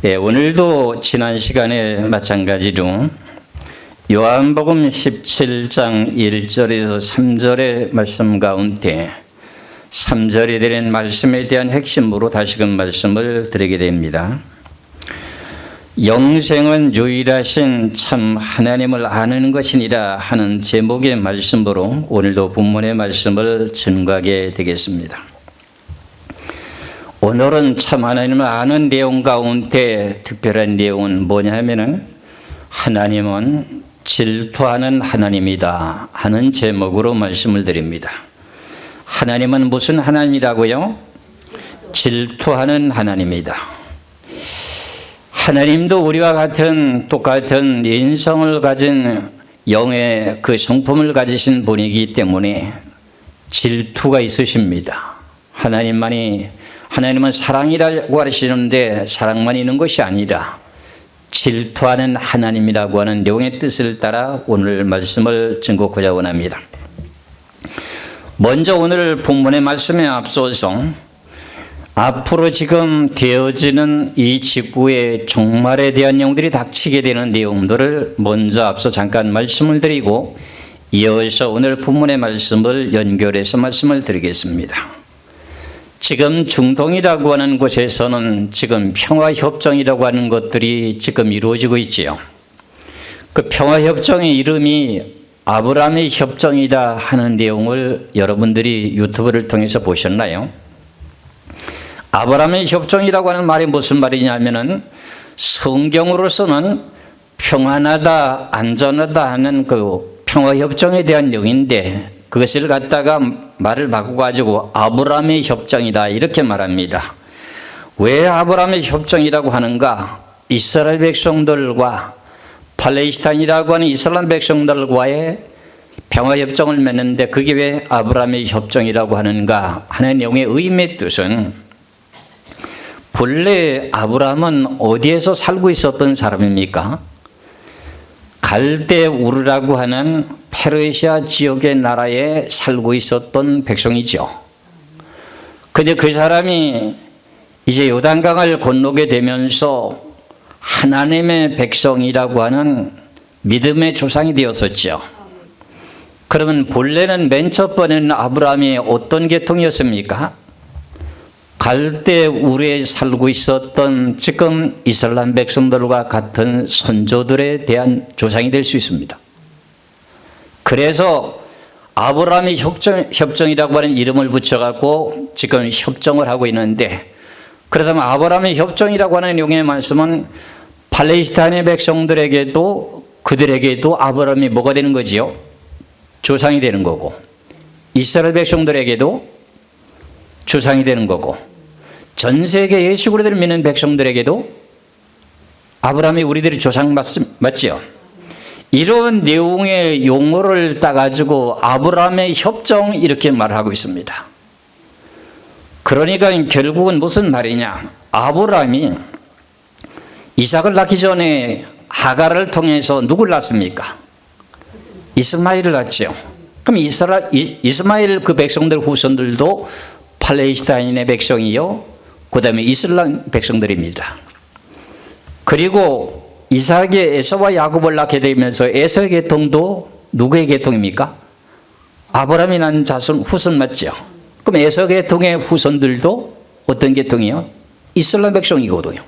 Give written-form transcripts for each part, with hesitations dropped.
오늘도 지난 시간에 마찬가지로 요한복음 17장 1절에서 3절의 말씀 가운데 3절에 드린 말씀에 대한 핵심으로 다시금 말씀을 드리게 됩니다. 영생은 유일하신 참 하나님을 아는 것이니라 하는 제목의 말씀으로 오늘도 본문의 말씀을 증거하게 되겠습니다. 오늘은 참 하나님을 아는 내용 가운데 특별한 내용은 뭐냐 하면은 하나님은 질투하는 하나님이다 하는 제목으로 말씀을 드립니다. 하나님은 무슨 하나님이라고요? 질투하는 하나님이다. 하나님도 우리와 같은 똑같은 인성을 가진 영의 그 성품을 가지신 분이기 때문에 질투가 있으십니다. 하나님은 사랑이라고 하시는데 사랑만 있는 것이 아니라 질투하는 하나님이라고 하는 내용의 뜻을 따라 오늘 말씀을 증거하고자 원합니다. 먼저 오늘 본문의 말씀에 앞서서 앞으로 지금 되어지는 이 지구의 종말에 대한 내용들이 닥치게 되는 내용들을 먼저 앞서 잠깐 말씀을 드리고 이어서 오늘 본문의 말씀을 연결해서 말씀을 드리겠습니다. 지금 중동이라고 하는 곳에서는 지금 평화협정이라고 하는 것들이 지금 이루어지고 있지요. 그 평화협정의 이름이 아브라함의 협정이다 하는 내용을 여러분들이 유튜브를 통해서 보셨나요? 아브라함의 협정이라고 하는 말이 무슨 말이냐면은 성경으로서는 평안하다, 안전하다 하는 그 평화협정에 대한 내용인데 그것을 갖다가 말을 바꿔가지고 아브라함의 협정이다 이렇게 말합니다. 왜 아브라함의 협정이라고 하는가? 이스라엘 백성들과 팔레스타인이라고 하는 이슬람 백성들과의 평화협정을 맺는데 그게 왜 아브라함의 협정이라고 하는가 하는 내용의 의미의 뜻은 본래 아브라함은 어디에서 살고 있었던 사람입니까? 갈대 우르라고 하는 페르시아 지역의 나라에 살고 있었던 백성이죠. 근데 그 사람이 이제 요단강을 건너게 되면서 하나님의 백성이라고 하는 믿음의 조상이 되었었죠. 그러면 본래는 맨 첫 번에는 아브라함이 어떤 계통이었습니까? 갈대 우르에 살고 있었던 지금 이슬람 백성들과 같은 선조들에 대한 조상이 될 수 있습니다. 그래서 아브라함의 협정이라고 하는 이름을 붙여갖고 지금 협정을 하고 있는데 그러다면 아브라함의 협정이라고 하는 내용의 말씀은 팔레스타인의 백성들에게도 그들에게도 아브라함이 뭐가 되는 거지요? 조상이 되는 거고 이스라엘 백성들에게도 조상이 되는 거고 전 세계 예수그리스도를 믿는 백성들에게도 아브라함이 우리들의 조상 맞지요? 이런 내용의 용어를 따가지고 아브라함의 협정 이렇게 말하고 있습니다. 그러니까 결국은 무슨 말이냐? 아브라함이 이삭을 낳기 전에 하갈을 통해서 누굴 낳습니까? 이스마엘을 낳지요. 그럼 이스마엘 그 백성들 후손들도 팔레스타인의 백성이요. 그 다음에 이슬람 백성들입니다. 그리고 이삭이 에서와 야곱을 낳게 되면서 에서의 계통도 누구의 계통입니까? 아브라함이 낳은 자손 후손 맞죠? 그럼 에서 계통의 후손들도 어떤 계통이요? 이슬람 백성이거든요.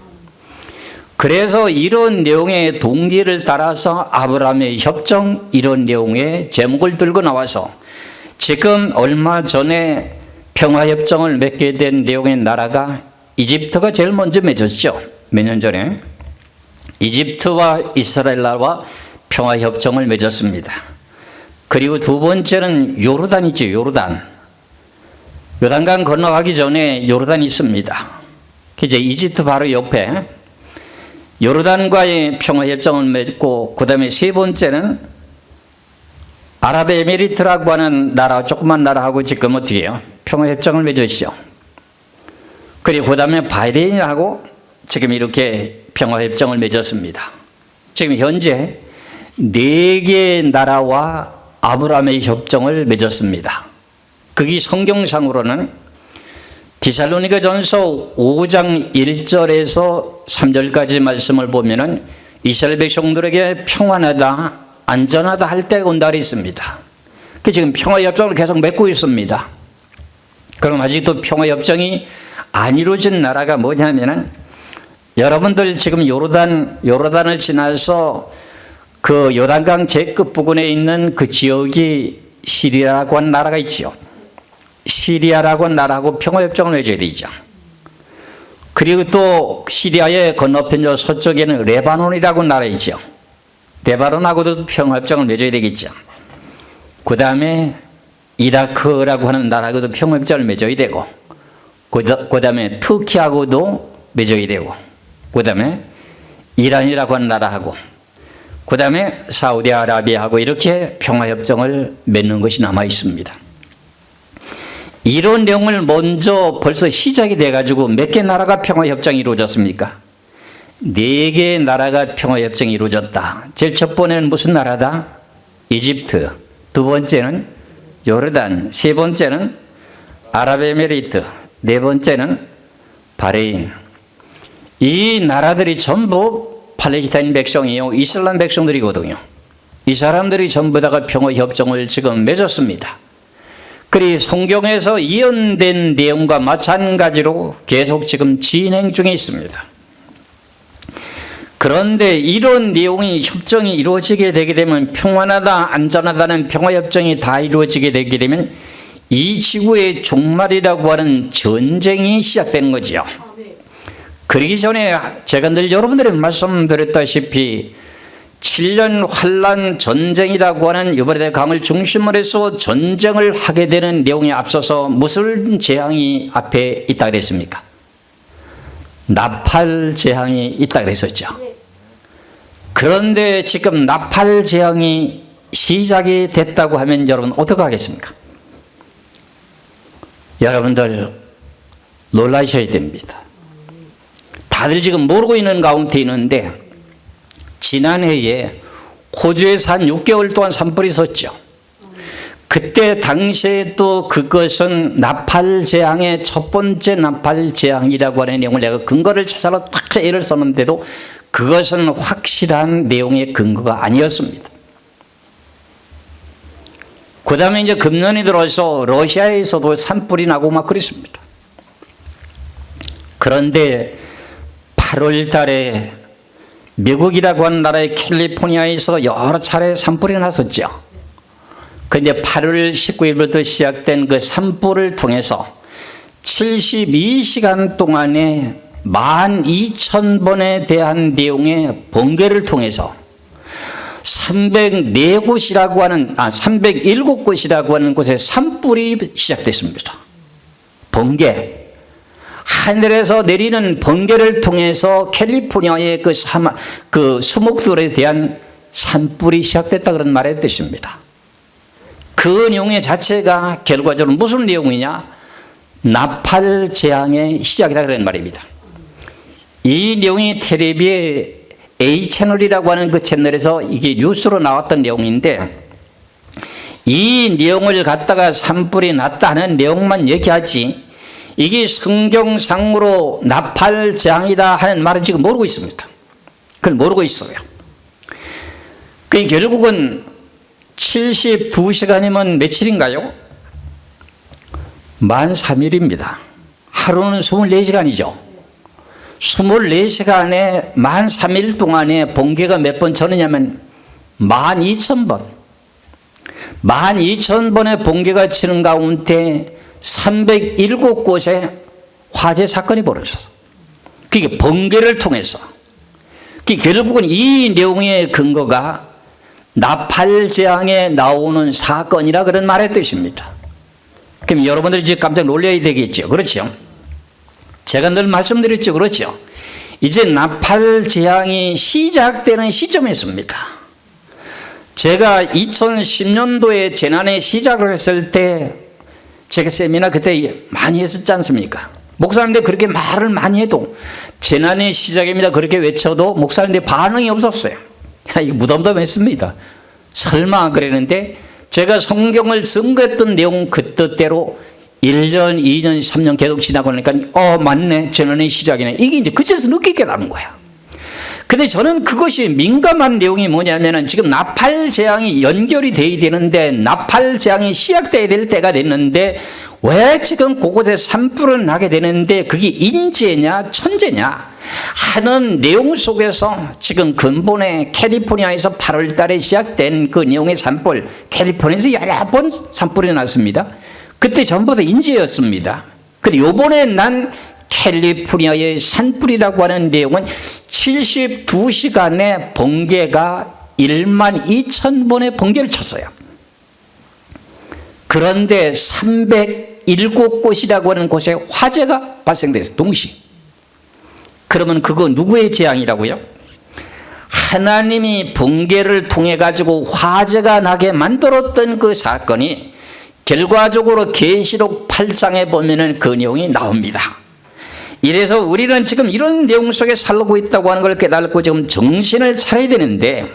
그래서 이런 내용의 동기를 따라서 아브라함의 협정 이런 내용의 제목을 들고 나와서 지금 얼마 전에 평화협정을 맺게 된 내용의 나라가 이집트가 제일 먼저 맺었죠. 몇 년 전에 이집트와 이스라엘 나라와 평화협정을 맺었습니다. 그리고 두 번째는 요르단이죠. 요단강 건너가기 전에 요르단이 있습니다. 이제 이집트 바로 옆에 요르단과의 평화협정을 맺고 그 다음에 세 번째는 아랍에미리트라고 하는 나라 조그만 나라하고 지금 어떻게 해요? 평화협정을 맺었죠. 그리고 그 다음에 바이렌하고 지금 이렇게 평화협정을 맺었습니다. 지금 현재 4개의 나라와 아브라함의 협정을 맺었습니다. 그게 성경상으로는 디살로니가전서 5장 1절에서 3절까지 말씀을 보면은 이스라엘 백성들에게 평안하다, 안전하다 할 때가 온다 있습니다. 그 지금 평화협정을 계속 맺고 있습니다. 그럼 아직도 평화협정이 안 이루어진 나라가 뭐냐면은 여러분들 지금 요르단을 지나서 그 요단강 제끝 부근에 있는 그 지역이 시리아라고 하는 나라가 있죠. 시리아라고 하는 나라하고 평화협정을 맺어야 되죠. 그리고 또 시리아의 건너편 서쪽에는 레바논이라고 하는 나라 있죠. 레바논하고도 평화협정을 맺어야 되겠죠. 그 다음에 이라크라고 하는 나라하고도 평화협정을 맺어야 되고, 그 다음에 터키하고도 맺어야 되고, 그 다음에 이란이라고 하는 나라하고, 그 다음에 사우디아라비아하고 이렇게 평화협정을 맺는 것이 남아 있습니다. 이런 내용을 먼저 벌써 시작이 돼가지고 몇 개 나라가 평화협정이 이루어졌습니까? 4개의 나라가 평화협정이 이루어졌다. 제일 첫 번째는 무슨 나라다? 이집트. 두 번째는 요르단. 세 번째는 아랍에미리트. 네 번째는 바레인. 이 나라들이 전부 팔레스타인 백성이요, 이슬람 백성들이거든요. 이 사람들이 전부 다가 평화협정을 지금 맺었습니다. 그리고 성경에서 예언된 내용과 마찬가지로 계속 지금 진행 중에 있습니다. 그런데 이런 내용이 협정이 이루어지게 되게 되면, 평안하다, 안전하다는 평화협정이 다 이루어지게 되게 되면 이 지구의 종말이라고 하는 전쟁이 시작되는 거죠. 그러기 전에 제가 늘 여러분들에게 말씀드렸다시피 7년 환란 전쟁이라고 하는 유브라데 강을 중심으로 해서 전쟁을 하게 되는 내용에 앞서서 무슨 재앙이 앞에 있다 그랬습니까? 나팔 재앙이 있다 그랬었죠. 그런데 지금 나팔 재앙이 시작이 됐다고 하면 여러분 어떻게 하겠습니까? 여러분들 놀라셔야 됩니다. 다들 지금 모르고 있는 가운데 있는데, 지난해에 호주에서 한 6개월 동안 산불이 있었죠. 그때 당시에 또 그것은 나팔 재앙의 첫 번째 나팔 재앙이라고 하는 내용을 내가 근거를 찾아서 딱 애를 썼는데도 그것은 확실한 내용의 근거가 아니었습니다. 그 다음에 이제 금년이 들어서 러시아에서도 산불이 나고 막 그랬습니다. 그런데 8월 달에 미국이라고 하는 나라의 캘리포니아에서 여러 차례 산불이 났었죠. 그런데 8월 19일부터 시작된 그 산불을 통해서 72시간 동안에 12,000번에 대한 내용의 번개를 통해서 307곳이라고 하는 곳에 산불이 시작됐습니다. 번개. 하늘에서 내리는 번개를 통해서 캘리포니아의 그 수목들에 대한 산불이 시작됐다 그런 말의 뜻입니다. 그 내용의 자체가 결과적으로 무슨 내용이냐? 나팔 재앙의 시작이다 그런 말입니다. 이 내용이 텔레비의 A 채널이라고 하는 그 채널에서 이게 뉴스로 나왔던 내용인데, 이 내용을 갖다가 산불이 났다 하는 내용만 얘기하지 이게 성경상으로 나팔 재앙이다 하는 말은 지금 모르고 있습니다. 그걸 모르고 있어요. 그 결국은 72시간이면 며칠인가요? 13일입니다. 하루는 24시간이죠. 24시간에 13일 동안에 번개가 몇 번 쳐느냐면 12,000번. 12,000번의 번개가 치는 가운데 307곳에 화재 사건이 벌어졌어. 그게 번개를 통해서. 결국은 이 내용의 근거가 나팔 재앙에 나오는 사건이라 그런 말의 뜻입니다. 그럼 여러분들이 이제 깜짝 놀라야 되겠죠. 그렇죠? 제가 늘 말씀드렸죠. 그렇죠? 이제 나팔 재앙이 시작되는 시점이 있습니다. 제가 2010년도에 재난의 시작을 했을 때 제가 세미나 그때 많이 했었지 않습니까? 목사님들 그렇게 말을 많이 해도 재난의 시작입니다 그렇게 외쳐도 목사님들 반응이 없었어요. 이거 무덤덤했습니다. 설마 그랬는데 제가 성경을 선거했던 내용 그 뜻대로 1년, 2년, 3년 계속 지나고 나니까 맞네. 전원의 시작이네. 이게 이제 그제서 늦게 깨달은 거야. 근데 저는 그것이 민감한 내용이 뭐냐면은 지금 나팔 재앙이 연결이 돼야 되는데 나팔 재앙이 시작돼야 될 때가 됐는데 왜 지금 그곳에 산불을 나게 되는데 그게 인재냐 천재냐 하는 내용 속에서 지금 근본에 캘리포니아에서 8월 달에 시작된 그 내용의 산불, 캘리포니아에서 여러 번 산불이 났습니다. 그때 전부 다 인재였습니다. 근데 요번에 난 캘리포니아의 산불이라고 하는 내용은 72시간에 번개가 12,000번의 번개를 쳤어요. 그런데 307곳이라고 하는 곳에 화재가 발생됐어요. 동시. 그러면 그거 누구의 재앙이라고요? 하나님이 번개를 통해 가지고 화재가 나게 만들었던 그 사건이 결과적으로 계시록 8장에 보면은 그 내용이 나옵니다. 이래서 우리는 지금 이런 내용 속에 살고 있다고 하는 걸 깨닫고 지금 정신을 차려야 되는데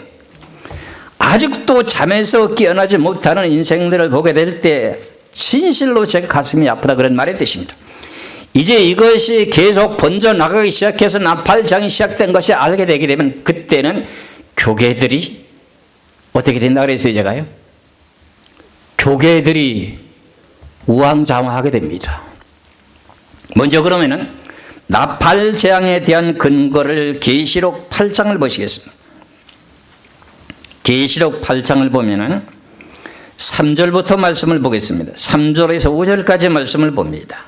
아직도 잠에서 깨어나지 못하는 인생들을 보게 될 때 진실로 제 가슴이 아프다 그런 말의 뜻입니다. 이제 이것이 계속 번져나가기 시작해서 나팔장이 시작된 것이 알게 되게 되면 그때는 교계들이 어떻게 된다 그랬어요 제가요? 교계들이 우왕좌왕하게 됩니다. 먼저 그러면은 나팔 재앙에 대한 근거를 계시록 8장을 보시겠습니다. 계시록 8장을 보면은 3절부터 말씀을 보겠습니다. 3절에서 5절까지 말씀을 봅니다.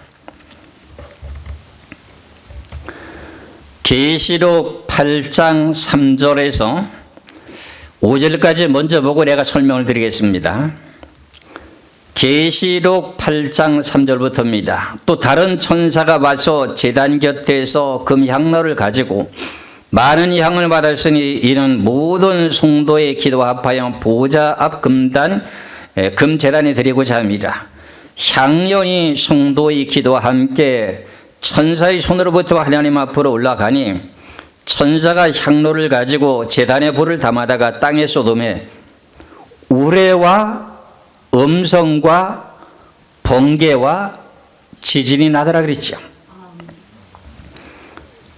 계시록 8장 3절에서 5절까지 먼저 보고 내가 설명을 드리겠습니다. 계시록 8장 3절부터입니다. 또 다른 천사가 와서 제단 곁에서 금향로를 가지고 많은 향을 받았으니 이는 모든 성도의 기도 합하여 보좌 앞 금제단에 드리고자 합니다. 향연이 성도의 기도와 함께 천사의 손으로부터 하나님 앞으로 올라가니 천사가 향로를 가지고 제단에 불을 담아다가 땅에 쏟음에 우레와 음성과 번개와 지진이 나더라 그랬죠.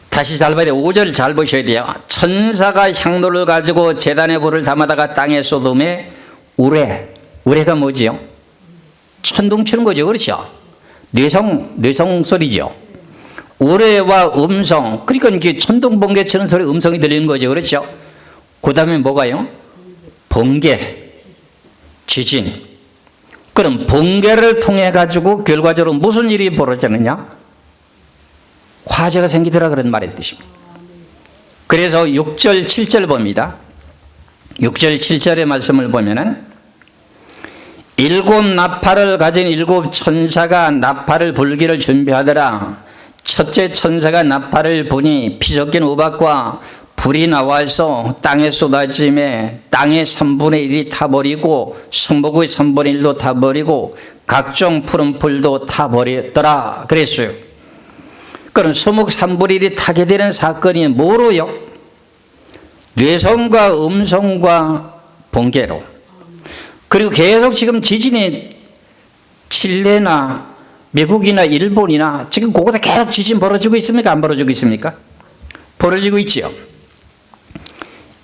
다시 잘 봐야 돼요. 5절 잘 보셔야 돼요. 천사가 향로를 가지고 제단에 불을 담아다가 땅에 쏟음에 우레가 뭐지요? 천둥 치는 거죠. 그렇죠? 뇌성 소리죠. 우레와 음성, 그러니까 이게 천둥 번개 치는 소리 음성이 들리는 거죠. 그렇죠? 그 다음에 뭐가요? 번개, 지진. 그럼 번개를 통해 가지고 결과적으로 무슨 일이 벌어지느냐? 화재가 생기더라 그런 말의 뜻입니다. 그래서 6절 7절 봅니다. 6절 7절의 말씀을 보면은 7 나팔을 가진 7 천사가 나팔을 불기를 준비하더라. 첫째 천사가 나팔을 부니 피 섞인 우박과 불이 나와서 땅에 쏟아짐에 땅의 3분의 1이 타버리고 수목의 3분의 1도 타버리고 각종 푸른 풀도 타버렸더라 그랬어요. 그럼 수목 3분의 1이 타게 되는 사건이 뭐로요? 뇌성과 음성과 번개로. 그리고 계속 지금 지진이 칠레나 미국이나 일본이나 지금 그곳에 계속 지진 벌어지고 있습니까? 안 벌어지고 있습니까? 벌어지고 있지요.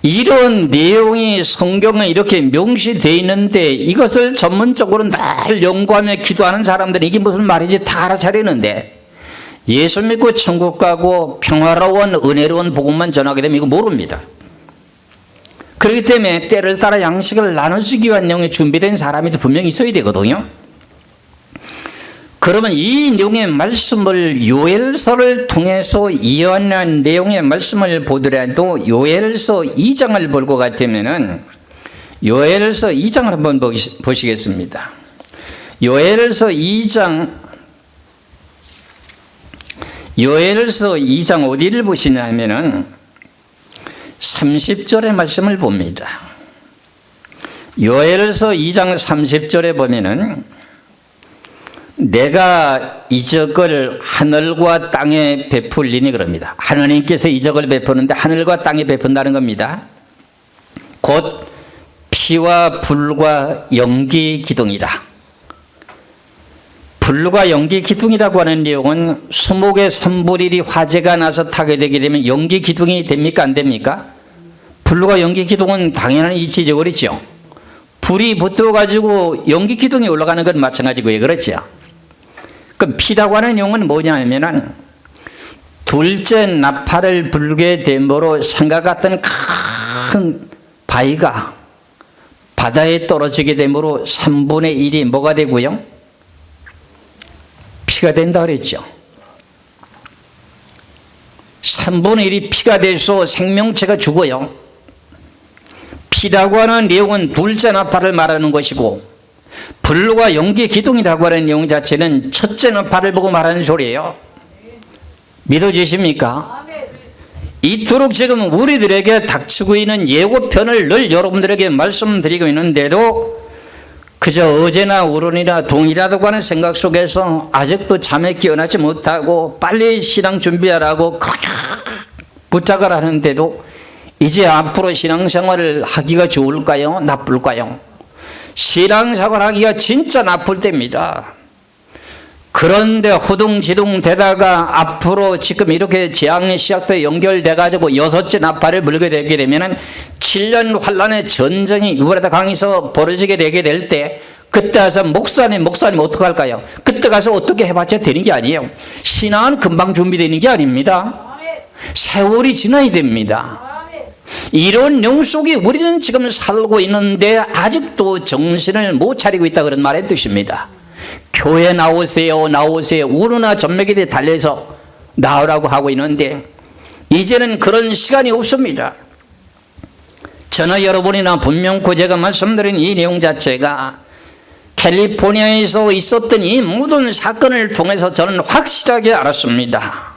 이런 내용이 성경에 이렇게 명시되어 있는데 이것을 전문적으로 늘 연구하며 기도하는 사람들은 이게 무슨 말인지 다 알아차리는데 예수 믿고 천국 가고 평화로운 은혜로운 복음만 전하게 되면 이거 모릅니다. 그렇기 때문에 때를 따라 양식을 나눠주기 위한 내용에 준비된 사람이 분명히 있어야 되거든요. 그러면 이 내용의 말씀을 요엘서를 통해서 이어난 내용의 말씀을 보더라도 요엘서 2장을 볼 것 같으면은 요엘서 2장을 한번 보시겠습니다. 요엘서 2장 어디를 보시냐면은 30절의 말씀을 봅니다. 요엘서 2장 30절에 보면은 내가 이적을 하늘과 땅에 베풀리니 그럽니다. 하나님께서 이적을 베푸는데 하늘과 땅에 베푼다는 겁니다. 곧 피와 불과 연기 기둥이라. 불과 연기 기둥이라고 하는 내용은 수목의 산불일이 화재가 나서 타게 되게 되면 연기 기둥이 됩니까? 안 됩니까? 불과 연기 기둥은 당연한 이치적으로죠. 불이 붙어가지고 연기 기둥이 올라가는 건 마찬가지고요. 그렇죠? 그럼 피라고 하는 내용은 뭐냐면은 둘째 나팔을 불게 됨으로 산과 같은 큰 바위가 바다에 떨어지게 되므로 3분의 1이 뭐가 되고요? 피가 된다 그랬죠. 3분의 1이 피가 돼서 생명체가 죽어요. 피라고 하는 내용은 둘째 나팔을 말하는 것이고 불과 연기 기둥이라고 하는 내용 자체는 첫째 나팔을 보고 말하는 소리예요. 믿어지십니까? 이토록 지금 우리들에게 닥치고 있는 예고편을 늘 여러분들에게 말씀드리고 있는데도 그저 어제나 오늘이나 동일하다고 하는 생각 속에서 아직도 잠에 깨어나지 못하고 빨리 신앙 준비하라고 그렇게 부탁을 하는데도 이제 앞으로 신앙생활을 하기가 좋을까요? 나쁠까요? 신앙생활 하기가 진짜 나쁠 때입니다. 그런데 허둥지둥 되다가 앞으로 지금 이렇게 재앙이 시작돼 연결돼 가지고 여섯째 나팔을 불게 되게 되면은 7년 환란의 전쟁이 유브라데 강에서 벌어지게 되게 될 때 그때 가서 목사님 어떡할까요? 그때 가서 어떻게 해봤자 되는 게 아니에요. 신앙은 금방 준비되는 게 아닙니다. 세월이 지나야 됩니다. 이런 내용 속에 우리는 지금 살고 있는데 아직도 정신을 못 차리고 있다 그런 말의 뜻입니다. 교회 나오세요 우르나 전매기에 달려서 나오라고 하고 있는데 이제는 그런 시간이 없습니다. 저는 여러분이나 분명코 제가 말씀드린 이 내용 자체가 캘리포니아에서 있었던 이 모든 사건을 통해서 저는 확실하게 알았습니다.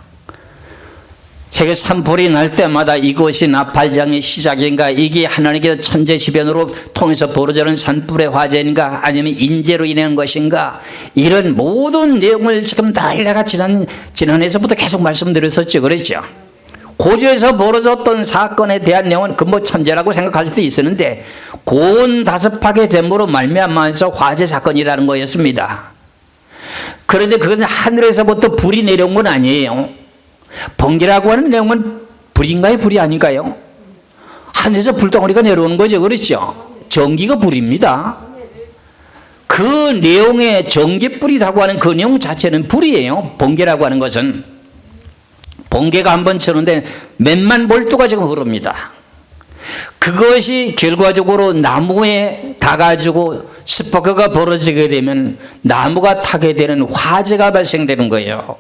세계 산불이 날 때마다 이것이 나팔장의 시작인가, 이게 하나님께서 천재지변으로 통해서 벌어지는 산불의 화재인가, 아니면 인재로 인한 것인가, 이런 모든 내용을 지금 다 내가 지난해서부터 계속 말씀드렸었죠. 그렇죠? 고조에서 벌어졌던 사건에 대한 내용은 그 뭐 천재라고 생각할 수도 있었는데 고온 다습하게 됨으로 말미암아서 화재 사건이라는 거였습니다. 그런데 그것은 하늘에서부터 불이 내려온 건 아니에요. 번개라고 하는 내용은 불인가요? 불이 아닌가요? 하늘에서 불덩어리가 내려오는 거죠. 그렇죠? 전기가 불입니다. 그 내용의 전기불이라고 하는 그 내용 자체는 불이에요. 번개라고 하는 것은. 번개가 한번 치는데 몇만 볼트가 지금 흐릅니다. 그것이 결과적으로 나무에 닿아가지고 스파크가 벌어지게 되면 나무가 타게 되는 화재가 발생되는 거예요.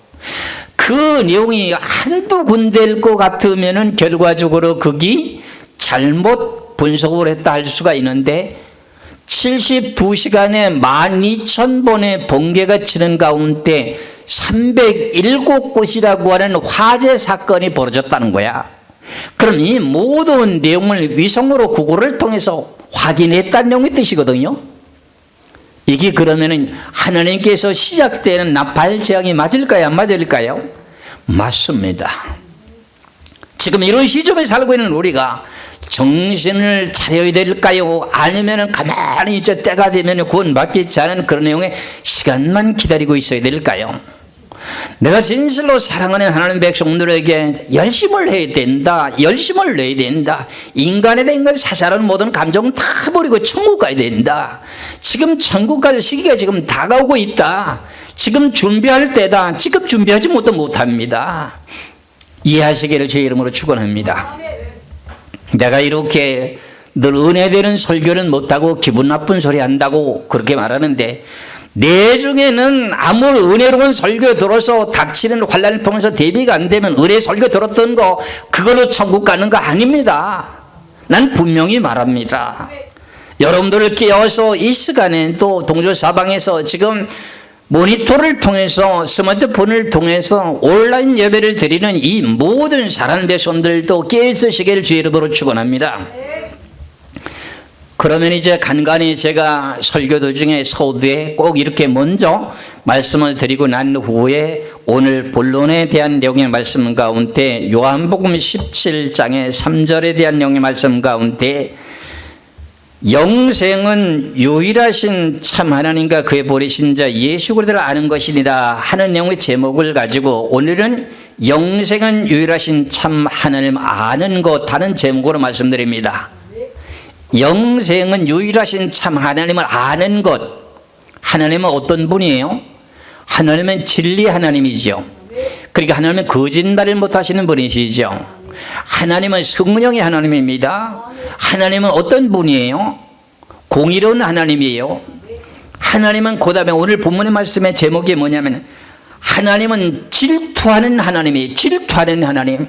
그 내용이 한두 군데일 것 같으면은 결과적으로 거기 잘못 분석을 했다 할 수가 있는데 72시간에 12,000번의 번개가 치는 가운데 307곳이라고 하는 화재 사건이 벌어졌다는 거야. 그럼 이 모든 내용을 위성으로 구글을 통해서 확인했다는 내용의 뜻이거든요. 이게 그러면은 하나님께서 시작되는 나팔 재앙이 맞을까요? 안 맞을까요? 맞습니다. 지금 이런 시점에 살고 있는 우리가 정신을 차려야 될까요? 아니면 가만히 이제 때가 되면 구원받겠지 않은 그런 내용의 시간만 기다리고 있어야 될까요? 내가 진실로 사랑하는 하나님 백성들에게 열심을 해야 된다. 열심을 내야 된다. 인간에 대한 건 사사로운 모든 감정 다 버리고 천국 가야 된다. 지금 천국 갈 시기가 지금 다가오고 있다. 지금 준비할 때다. 지금 준비하지 못합니다. 이해하시기를 주의 이름으로 축원합니다. 내가 이렇게 늘 은혜되는 설교는 못하고 기분 나쁜 소리 한다고 그렇게 말하는데 내 중에는 아무리 은혜로운 설교 들어서 닥치는 환난을 통해서 대비가 안 되면 은혜 설교 들었던 거 그걸로 천국 가는 거 아닙니다. 난 분명히 말합니다. 여러분들을 깨워서 이 시간에 또 동조사방에서 지금 모니터를 통해서 스마트폰을 통해서 온라인 예배를 드리는 이 모든 사랑하는 백성들도 깨어있으시기를 주의 이름으로 축원합니다. 그러면 이제 간간히 제가 설교 도중에 서두에 꼭 이렇게 먼저 말씀을 드리고 난 후에 오늘 본론에 대한 내용의 말씀 가운데 요한복음 17장의 3절에 대한 내용의 말씀 가운데 영생은 유일하신 참 하나님과 그의 보내신 자 예수 그리스도를 아는 것이니라 하는 내용의 제목을 가지고 오늘은 영생은 유일하신 참 하나님 아는 것 하는 제목으로 말씀드립니다. 영생은 유일하신 참 하나님을 아는 것. 하나님은 어떤 분이에요? 하나님은 진리 하나님이죠. 그러니까 하나님은 거짓말을 못하시는 분이시죠. 하나님은 성령의 하나님입니다. 하나님은 어떤 분이에요? 공의로운 하나님이에요. 하나님은 그 다음에 오늘 본문의 말씀의 제목이 뭐냐면 하나님은 질투하는 하나님이에요. 질투하는 하나님.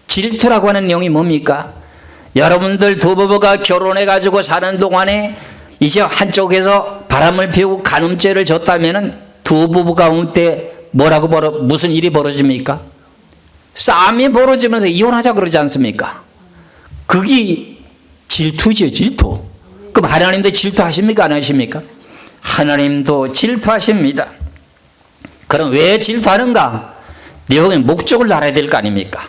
질투라고 하는 내용이 뭡니까? 여러분들 두 부부가 결혼해가지고 사는 동안에 이제 한쪽에서 바람을 피우고 간음죄를 졌다면 두 부부 가운데 무슨 일이 벌어집니까? 싸움이 벌어지면서 이혼하자 그러지 않습니까? 그게 질투죠, 질투. 그럼 하나님도 질투하십니까? 안 하십니까? 하나님도 질투하십니다. 그럼 왜 질투하는가? 여기 목적을 알아야 될 거 아닙니까?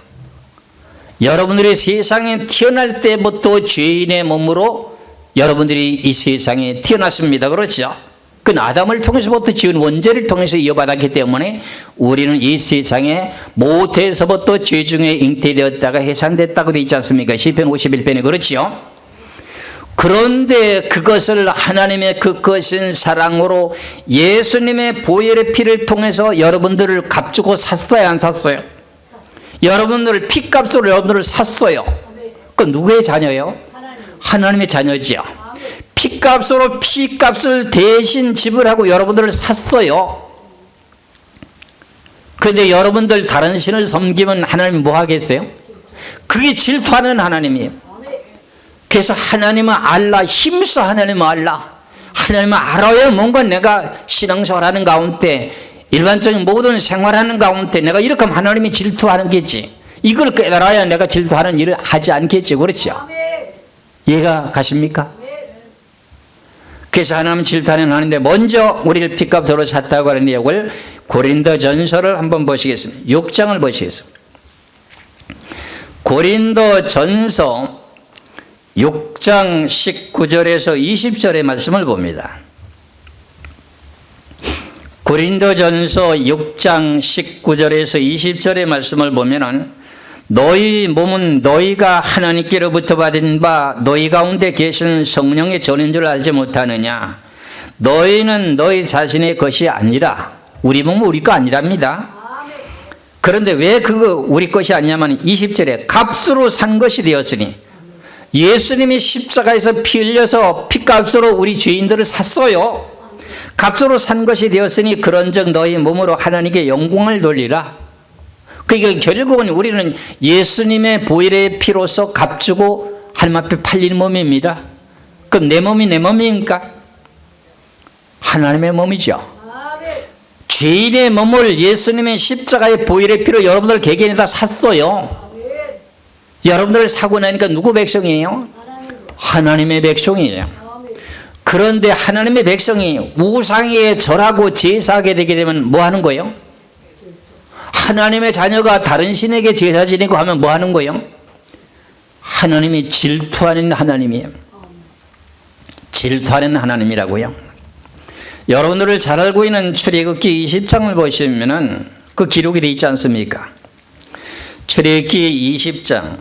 여러분들이 세상에 태어날 때부터 죄인의 몸으로 여러분들이 이 세상에 태어났습니다. 그렇죠? 그 아담을 통해서부터 지은 원죄를 통해서 이어받았기 때문에 우리는 이 세상에 모태에서부터 죄 중에 잉태되었다가 해산됐다고 되어 있지 않습니까? 시편 51편에 그렇죠? 그런데 그것을 하나님의 그 크신 사랑으로 예수님의 보혈의 피를 통해서 여러분들을 값주고 샀어요, 안 샀어요? 여러분들을 피값으로 여러분들을 샀어요. 그 누구의 자녀예요? 하나님의 자녀지요. 피값으로 피값을 대신 지불하고 여러분들을 샀어요. 그런데 여러분들 다른 신을 섬기면 하나님 뭐 하겠어요? 그게 질투하는 하나님이에요. 그래서 하나님은 알라, 힘써 하나님은 알라. 하나님은 알아야 뭔가 내가 신앙생활하는 가운데 일반적인 모든 생활하는 가운데 내가 이렇게 하면 하나님이 질투하는 게지. 이걸 깨달아야 내가 질투하는 일을 하지 않겠지. 그렇죠? 이해가 가십니까? 그래서 하나님 질투하는 하나님인데 먼저 우리를 피값으로 샀다고 하는 내용을 고린도전서를 한번 보시겠습니다. 6장을 보시겠습니다. 고린도전서 6장 19절에서 20절의 말씀을 봅니다. 고린도전서 6장 19절에서 20절의 말씀을 보면은 너희 몸은 너희가 하나님께로부터 받은 바 너희 가운데 계신 성령의 전인 줄 알지 못하느냐. 너희는 너희 자신의 것이 아니라 우리 몸은 우리 거 아니랍니다. 그런데 왜 그거 우리 것이 아니냐면 20절에 값으로 산 것이 되었으니 예수님이 십자가에서 피 흘려서 피값으로 우리 죄인들을 샀어요. 값으로 산 것이 되었으니 그런즉 너희 몸으로 하나님께 영광을 돌리라. 그러니까 결국은 우리는 예수님의 보혈의 피로서 값주고 하나님 앞에 팔린 몸입니다. 그럼 내 몸이 내 몸입니까? 하나님의 몸이죠. 죄인의 몸을 예수님의 십자가의 보혈의 피로 여러분들 개개인에다 샀어요. 여러분들을 사고 나니까 누구 백성이에요? 하나님의 백성이에요. 그런데 하나님의 백성이 우상에 절하고 제사하게 되게 되면 뭐 하는 거예요? 하나님의 자녀가 다른 신에게 제사 지내고 하면 뭐 하는 거예요? 하나님이 질투하는 하나님이에요. 질투하는 하나님이라고요. 여러분들을 잘 알고 있는 출애굽기 20장을 보시면은 그 기록이 되어 있지 않습니까? 출애굽기 20장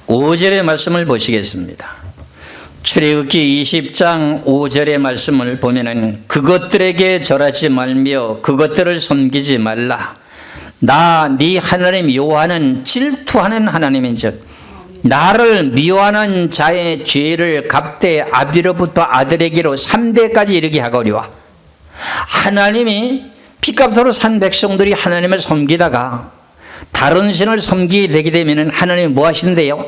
5절의 말씀을 보시겠습니다. 출애굽기 20장 5절의 말씀을 보면은 그것들에게 절하지 말며 그것들을 섬기지 말라. 나 네 하나님 여호와는 질투하는 하나님인즉 나를 미워하는 자의 죄를 갚되 아비로부터 아들에게로 3대까지 이르게 하거니와. 하나님이 피값으로 산 백성들이 하나님을 섬기다가 다른 신을 섬기게 되게 되면 하나님이 뭐 하시는데요?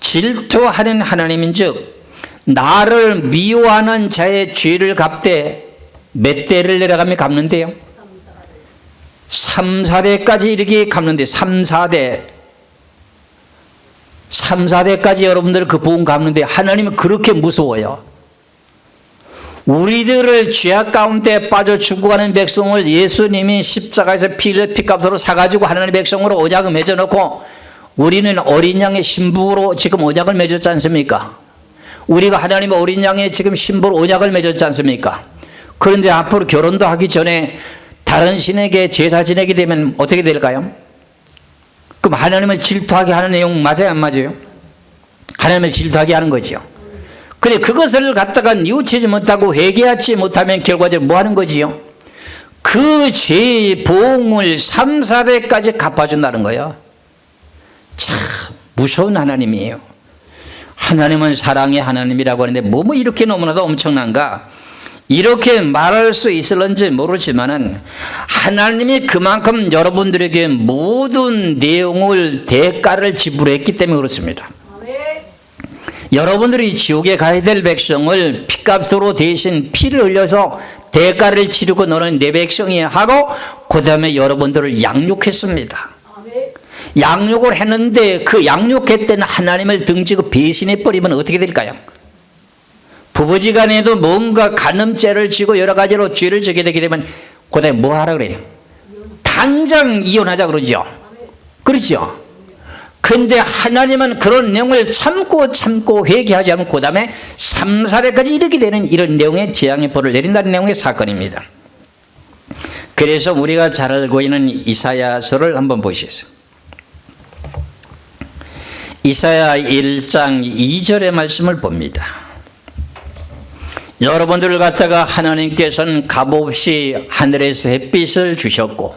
질투하는 하나님인즉 나를 미워하는 자의 죄를 갚되 몇 대를 내려가며 갚는데요? 3, 4대까지 이렇게 갚는데 3, 4대까지 여러분들 그 보험 갚는데 하나님은 그렇게 무서워요. 우리들을 죄악 가운데 빠져 죽어가는 백성을 예수님이 십자가에서 피값으로 사가지고 하나님의 백성으로 언약을 맺어놓고 우리는 어린 양의 신부로 지금 언약을 맺었지 않습니까? 우리가 하나님 어린 양의 지금 신부로 언약을 맺었지 않습니까? 그런데 앞으로 결혼도 하기 전에 다른 신에게 제사 지내게 되면 어떻게 될까요? 그럼 하나님을 질투하게 하는 내용 맞아요, 안 맞아요? 하나님을 질투하게 하는 거지요. 그래, 그것을 갖다가 뉘우치지 못하고 회개하지 못하면 결과적으로 뭐 하는 거지요? 그 죄의 보응을 3, 4대까지 갚아준다는 거예요. 참 무서운 하나님이에요. 하나님은 사랑의 하나님이라고 하는데 뭐 이렇게 너무나도 엄청난가? 이렇게 말할 수 있을런지 모르지만은 하나님이 그만큼 여러분들에게 모든 내용을 대가를 지불했기 때문에 그렇습니다. 여러분들이 지옥에 가야 될 백성을 피값으로 대신 피를 흘려서 대가를 치르고 너는 내 백성이 하고 그 다음에 여러분들을 양육했습니다. 양육을 했는데 그 양육했던 하나님을 등지고 배신해버리면 어떻게 될까요? 부부지간에도 뭔가 간음죄를 지고 여러 가지로 죄를 지게 되게 되면 그 다음에 뭐 하라 그래요? 당장 이혼하자 그러죠. 그렇죠? 근데 하나님은 그런 내용을 참고 회개하지 않으면 그 다음에 3, 4대까지 이르게 되는 이런 내용의 재앙의 벌을 내린다는 내용의 사건입니다. 그래서 우리가 잘 알고 있는 이사야서를 한번 보시겠어요. 이사야 1장 2절의 말씀을 봅니다. 여러분들을 갖다가 하나님께서는 값없이 하늘에서 햇빛을 주셨고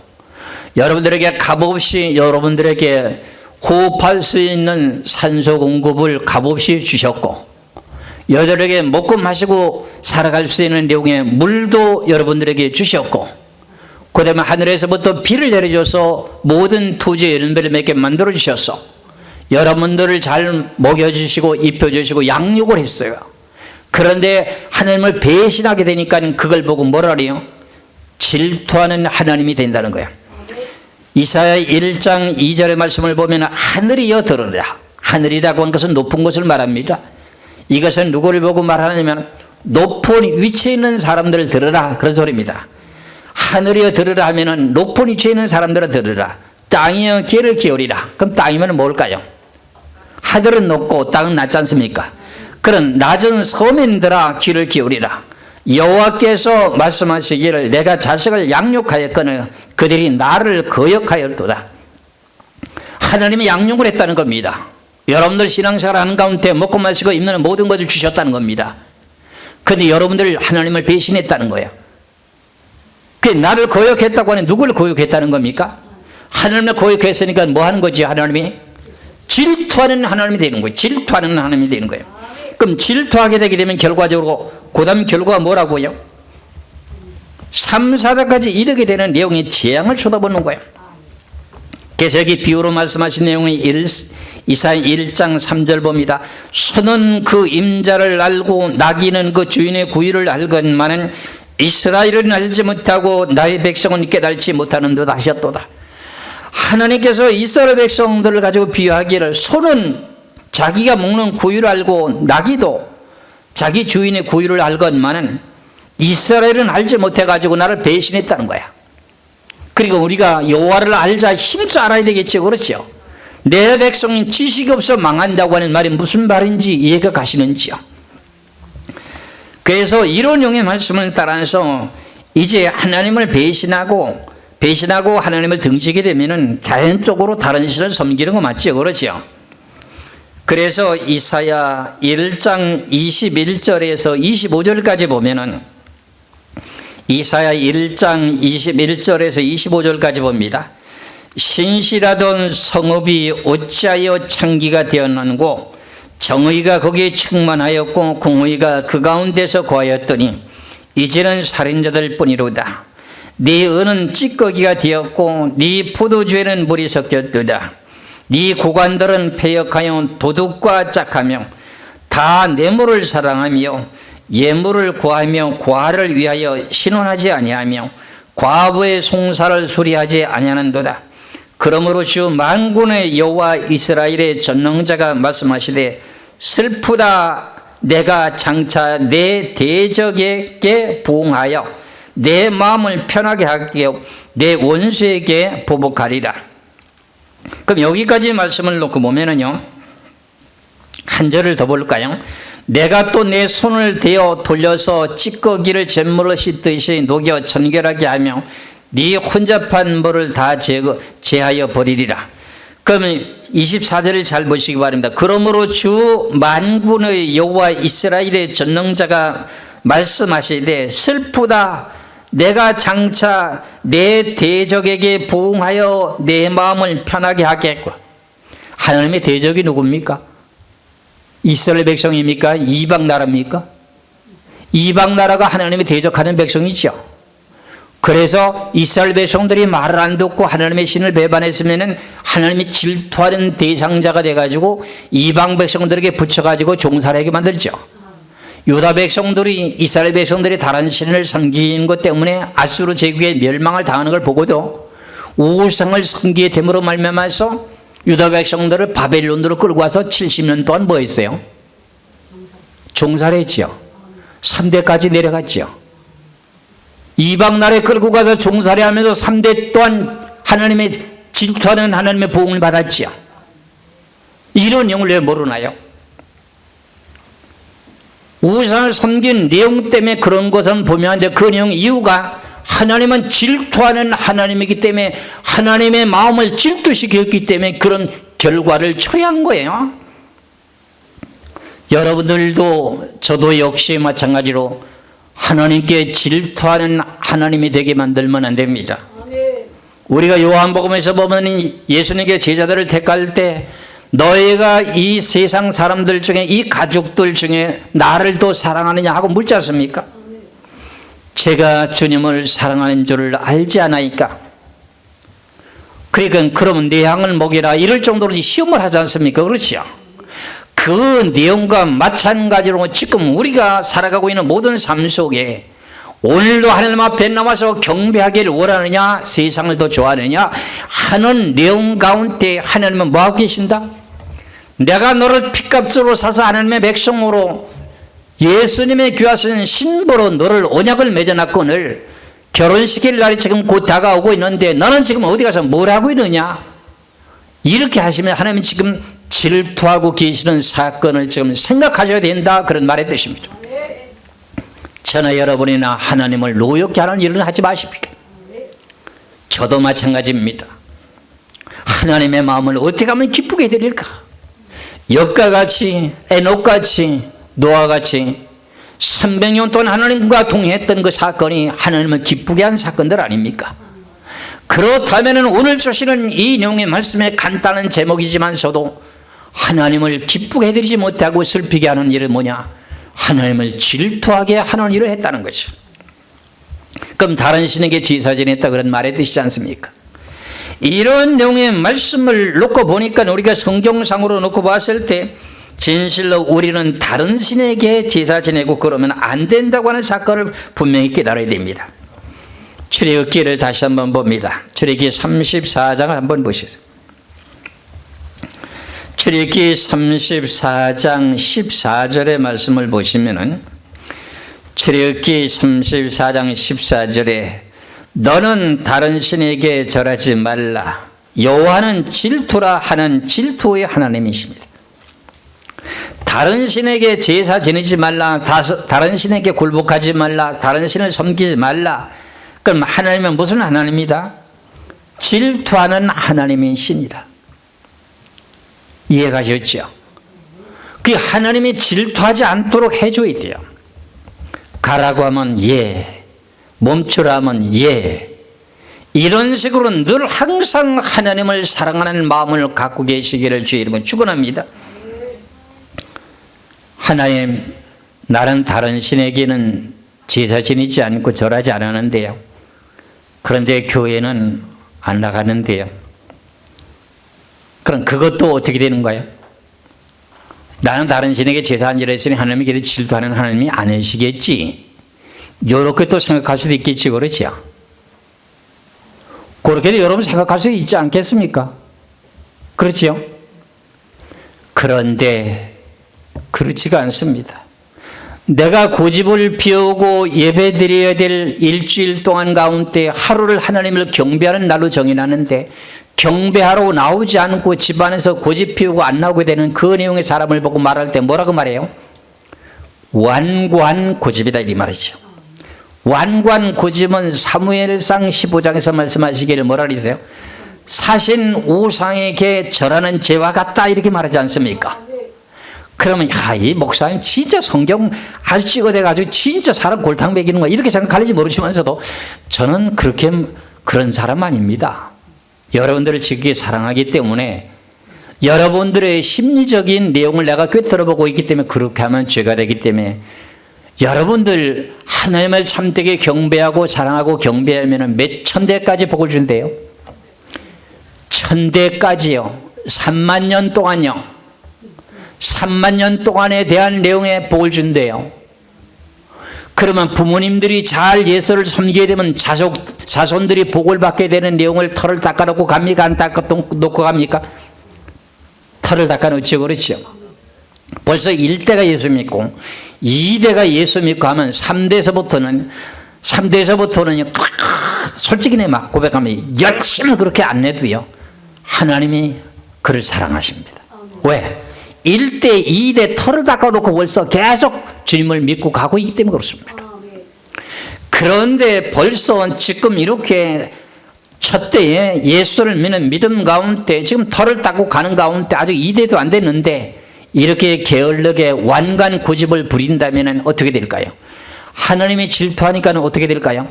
여러분들에게 값없이 여러분들에게 호흡할 수 있는 산소 공급을 값없이 주셨고 여러분들에게 먹고 마시고 살아갈 수 있는 내용의 물도 여러분들에게 주셨고 그 다음에 하늘에서부터 비를 내려줘서 모든 토지에 열매를 맺게 만들어 주셨어. 여러분들을 잘 먹여주시고 입혀주시고 양육을 했어요. 그런데 하나님을 배신하게 되니까 그걸 보고 뭐라 그래요? 질투하는 하나님이 된다는 거예요. 이사야 1장 2절의 말씀을 보면 하늘이여 들으라. 하늘이라고 하는 것은 높은 곳을 말합니다. 이것은 누구를 보고 말하냐면 높은 위치에 있는 사람들을 들으라 그런 소리입니다. 하늘이여 들으라 하면은 높은 위치에 있는 사람들을 들으라. 땅이여 귀를 기울이라. 그럼 땅이면 뭘까요? 하늘은 높고 땅은 낮지 않습니까? 그런 낮은 서민들아 귀를 기울이라. 여호와께서 말씀하시기를 내가 자식을 양육하였거늘 그들이 나를 거역하였도다. 하나님이 양육을 했다는 겁니다. 여러분들 신앙생활 하는 가운데 먹고 마시고 입는 모든 것을 주셨다는 겁니다. 그런데 여러분들 하나님을 배신했다는 거예요. 그 나를 거역했다고 하는 누구를 거역했다는 겁니까? 하나님을 거역했으니까 뭐 하는 거지? 하나님이 질투하는 하나님이 되는 거예요. 질투하는 하나님이 되는 거예요. 그럼 질투하게 되게 되면 결과적으로 그 다음 결과가 뭐라고요? 3, 4대까지 이르게 되는 내용의 재앙을 쳐다보는 거예요. 그래서 여기 비유로 말씀하신 내용이 이사야 1장 3절 봅니다. 소는 그 임자를 알고 나귀는 그 주인의 구유를 알건만은 이스라엘은 알지 못하고 나의 백성은 깨달지 못하는도다 하셨도다. 하나님께서 이스라엘 백성들을 가지고 비유하기를 소는 자기가 먹는 구유를 알고 나귀도 자기 주인의 구유를 알건만은 이스라엘은 알지 못해가지고 나를 배신했다는 거야. 그리고 우리가 여호와를 알자 힘써 알아야 되겠죠. 그렇죠? 내 백성은 지식이 없어 망한다고 하는 말이 무슨 말인지 이해가 가시는지요. 그래서 이런 용의 말씀을 따라서 이제 하나님을 배신하고 하나님을 등지게 되면은 자연적으로 다른 신을 섬기는 거 맞죠? 그렇죠? 그래서 이사야 1장 21절에서 25절까지 보면은 이사야 1장 21절에서 25절까지 봅니다. 신실하던 성읍이 어찌하여 창기가 되었는고 정의가 거기에 충만하였고 공의가 그 가운데서 거하였더니 이제는 살인자들 뿐이로다. 네 은은 찌꺼기가 되었고 네 포도주에는 물이 섞였도다. 네 고관들은 패역하여 도둑과 짝하며 다 뇌물을 사랑하며 예물을 구하며 과를 위하여 신원하지 아니하며 과부의 송사를 수리하지 아니하는도다. 그러므로 주 만군의 여호와 이스라엘의 전능자가 말씀하시되 슬프다. 내가 장차 내 대적에게 부응하여 내 마음을 편하게 하고 내 원수에게 보복하리라. 그럼 여기까지 말씀을 놓고 보면은요, 한 절을 더 볼까요? 내가 또 내 손을 대어 돌려서 찌꺼기를 잿물로 씻듯이 녹여 정결하게 하며 네 혼잡한 물을 다 제하여 버리리라. 그러면 24절을 잘 보시기 바랍니다. 그러므로 주 만군의 여호와 이스라엘의 전능자가 말씀하시되 슬프다. 내가 장차 내 대적에게 보응하여 내 마음을 편하게 하겠고. 하나님의 대적이 누굽니까? 이스라엘 백성입니까? 이방 나라입니까? 이방 나라가 하나님의 대적하는 백성이죠. 그래서 이스라엘 백성들이 말을 안 듣고 하나님의 신을 배반했으면 하나님이 질투하는 대상자가 돼가지고 이방 백성들에게 붙여가지고 종살이 하게 만들죠. 유다 백성들이 이스라엘 백성들이 다른 신을 섬기는 것 때문에 아수르 제국에 멸망을 당하는 걸 보고도 우상을 섬기게 됨으로 말미암아서 유다 백성들을 바벨론으로 끌고 와서 70년 동안 뭐 했어요? 종살이했죠. 3대까지 내려갔죠. 이방 나라에 끌고 가서 종살이하면서 3대 동안 하나님의 질투하는 하나님의 보응을 받았지요. 이런 내용을 왜 모르나요? 우상을 섬긴 내용 때문에 그런 것은 보면 안 돼. 그 내용 이유가 하나님은 질투하는 하나님이기 때문에 하나님의 마음을 질투시켰기 때문에 그런 결과를 초래한 거예요. 여러분들도 저도 역시 마찬가지로 하나님께 질투하는 하나님이 되게 만들면 안 됩니다. 우리가 요한복음에서 보면 예수님께 제자들을 택할 때 너희가 이 세상 사람들 중에 이 가족들 중에 나를 더 사랑하느냐 하고 묻지 않습니까? 제가 주님을 사랑하는 줄을 알지 않아이까? 그러니까 그러면 내 양을 먹이라 이럴 정도로 시험을 하지 않습니까? 그렇죠? 그 내용과 마찬가지로 지금 우리가 살아가고 있는 모든 삶 속에 오늘도 하나님 앞에 나와서 경배하기를 원하느냐 세상을 더 좋아하느냐 하는 내용 가운데 하나님은 뭐하고 계신다? 내가 너를 핏값으로 사서 하나님의 백성으로 예수님의 귀하신 신부로 너를 언약을 맺어놨거늘 결혼시킬 날이 지금 곧 다가오고 있는데 너는 지금 어디 가서 뭘 하고 있느냐? 이렇게 하시면 하나님은 지금 질투하고 계시는 사건을 지금 생각하셔야 된다 그런 말의 뜻입니다. 저나 여러분이나 하나님을 노엽게 하는 일은 하지 마십시오. 저도 마찬가지입니다. 하나님의 마음을 어떻게 하면 기쁘게 해드릴까? 욥과 같이 에녹같이 노아같이 300년 동안 하나님과 동행했던 그 사건이 하나님을 기쁘게 한 사건들 아닙니까? 그렇다면 오늘 주시는 이 내용의 말씀의 간단한 제목이지만서도 하나님을 기쁘게 해드리지 못하고 슬피게 하는 일은 뭐냐? 하나님을 질투하게 하는 일을 했다는 거죠. 그럼 다른 신에게 제사 지냈다 그런 말의 뜻이지 않습니까? 이런 내용의 말씀을 놓고 보니까 우리가 성경상으로 놓고 봤을 때 진실로 우리는 다른 신에게 제사 지내고 그러면 안 된다고 하는 사건을 분명히 깨달아야 됩니다. 출애굽기를 다시 한번 봅니다. 출애굽기 34장을 한번 보시죠. 출애굽기 34장 14절의 말씀을 보시면은 출애굽기 34장 14절에 너는 다른 신에게 절하지 말라. 여호와는 질투라 하는 질투의 하나님이십니다. 다른 신에게 제사 지내지 말라. 다른 신에게 굴복하지 말라. 다른 신을 섬기지 말라. 그럼 하나님은 무슨 하나님이다? 질투하는 하나님의 신이다. 이해가셨죠? 그 하나님이 질투하지 않도록 해줘야 돼요. 가라고 하면 예. 멈추라 하면 예. 이런 식으로 늘 항상 하나님을 사랑하는 마음을 갖고 계시기를 주의 이름으로 축원합니다. 하나님, 나는 다른 신에게는 제사 지내지 않고 절하지 않았는데요. 그런데 교회는 안 나가는데요. 그럼 그것도 어떻게 되는 거예요? 나는 다른 신에게 제사 안 지냈으니 하나님께 질투하는 하나님이 아니시겠지. 이렇게 또 생각할 수도 있겠지, 그렇죠? 그렇게도 여러분 생각할 수 있지 않겠습니까? 그렇죠? 그런데 그렇지가 않습니다. 내가 고집을 피우고 예배드려야 될 일주일 동안 가운데 하루를 하나님을 경배하는 날로 정해놨는데 경배하러 나오지 않고 집안에서 고집 피우고 안 나오게 되는 그 내용의 사람을 보고 말할 때 뭐라고 말해요? 완고한 고집이다 이 말이죠. 완고한 고집은 사무엘상 15장에서 말씀하시기를 뭐라 그러세요? 사신 우상에게 절하는 죄와 같다 이렇게 말하지 않습니까? 그러면 이 목사님 진짜 성경 아주 찍어대가지고 진짜 사람 골탕 먹이는 거야 이렇게 생각할지 모르시면서도 저는 그런 사람 아닙니다. 여러분들을 지극히 사랑하기 때문에 여러분들의 심리적인 내용을 내가 꿰뚫어보고 있기 때문에 그렇게 하면 죄가 되기 때문에 여러분들 하나님을 참되게 경배하고 사랑하고 경배하면 몇 천대까지 복을 준대요? 천대까지요. 3만 년 동안요. 3만 년 동안에 대한 내용에 복을 준대요. 그러면 부모님들이 잘 예수를 섬기게 되면 자손들이 복을 받게 되는 내용을 털을 닦아놓고 갑니까? 안 닦아놓고 갑니까? 털을 닦아놓죠. 그렇죠. 벌써 1대가 예수 믿고 2대가 예수 믿고 하면 3대에서부터는 솔직히 막 고백하면 열심히 그렇게 안 내도요. 하나님이 그를 사랑하십니다. 왜? 1대, 2대 털을 닦아놓고 벌써 계속 주님을 믿고 가고 있기 때문에 그렇습니다. 그런데 벌써 지금 이렇게 첫 때에 예수를 믿는 믿음 가운데 지금 털을 닦고 가는 가운데 아직 2대도 안 됐는데 이렇게 게을르게 완관 고집을 부린다면 어떻게 될까요? 하나님이 질투하니까 어떻게 될까요?